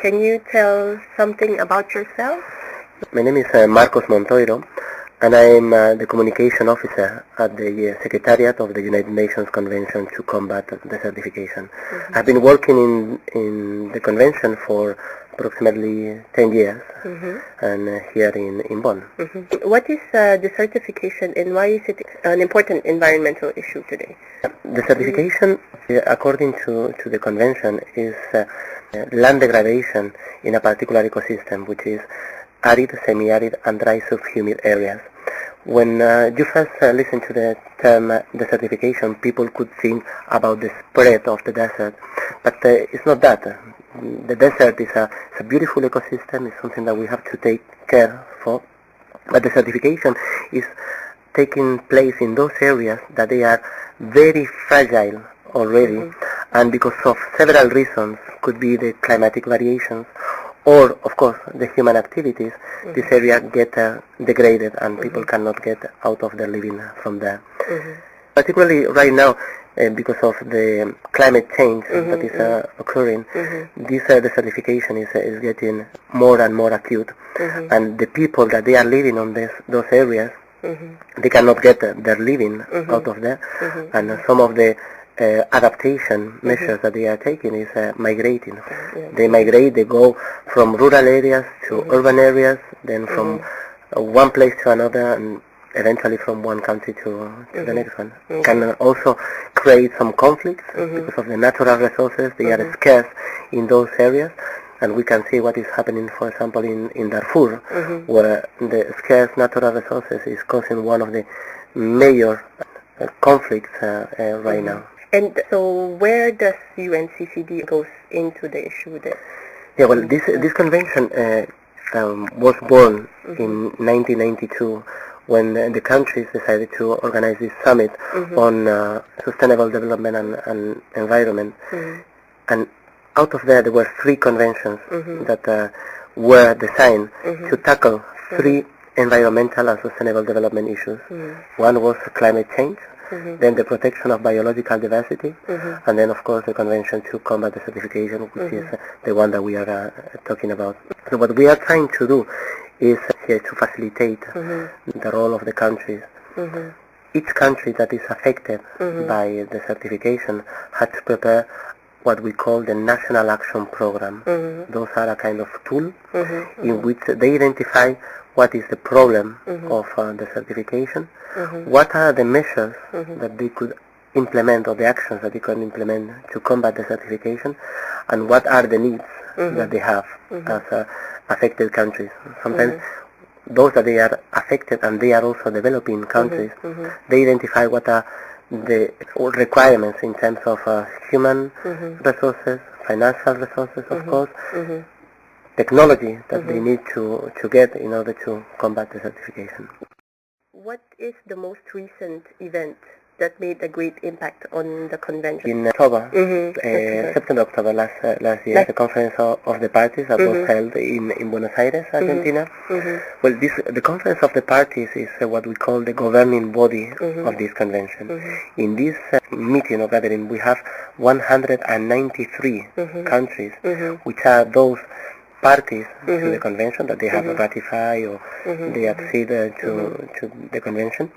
Can you tell something about yourself? My name is Montoiro, and I am the communication officer at the secretariat of the United Nations Convention to Combat Desertification. I've been working in the convention for approximately 10 years, and here in Bonn. What is desertification, and why is it an important environmental issue today? Desertification, according to the convention, is land degradation in a particular ecosystem, which is arid, semi-arid, and dry subhumid areas. When you first listen to the term desertification, people could think about the spread of the desert, but it's not that. The desert is a beautiful ecosystem. It's something that we have to take care for. But desertification is taking place in those areas that they are very fragile already, and because of several reasons, could be the climatic variations, or of course the human activities, this area get degraded and people cannot get out of their living from there. Particularly right now, because of the climate change that is occurring, this desertification is getting more and more acute, and the people that they are living on those areas, they cannot get their living out of there, and some of the adaptation measures that they are taking is migrating. They migrate, they go from rural areas to urban areas, then from one place to another, and eventually from one country to the next one. Can also create some conflicts because of the natural resources. They are scarce in those areas, and we can see what is happening, for example, in Darfur, where the scarce natural resources is causing one of the major conflicts right now. And so where does UNCCD goes into the issue there? Yeah, well, this convention was born in 1992 when the countries decided to organize this summit on sustainable development and environment. And out of there were three conventions that were designed to tackle three environmental and sustainable development issues. One was climate change, then the protection of biological diversity, and then of course the Convention to Combat Desertification, which is the one that we are talking about. So what we are trying to do is here to facilitate the role of the countries. Each country that is affected by desertification has to prepare what we call the National Action Program. Those are a kind of tool in which they identify what is the problem of desertification, what are the measures that they could implement, or the actions that they can implement to combat desertification, and what are the needs that they have as affected countries. Sometimes those that they are affected and they are also developing countries, they identify what are the requirements in terms of human resources, financial resources, of course, technology that they need to get in order to combat desertification. What is the most recent event that made a great impact on the convention? In October, September, October last year, the conference of the parties that was held in Buenos Aires, Argentina. Well, the conference of the parties is what we call the governing body of this convention. In this meeting or gathering, we have 193 countries, which are those parties to the convention that they have ratified or they accede to the convention,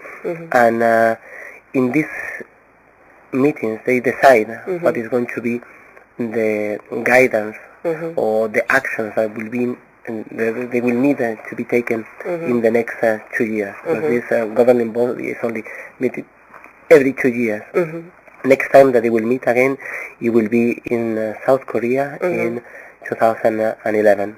and in these meetings they decide what is going to be the guidance or the actions that will be they will need to be taken in the next 2 years. Because this governing body is only meeting every 2 years. Next time that they will meet again, it will be in South Korea in 2011.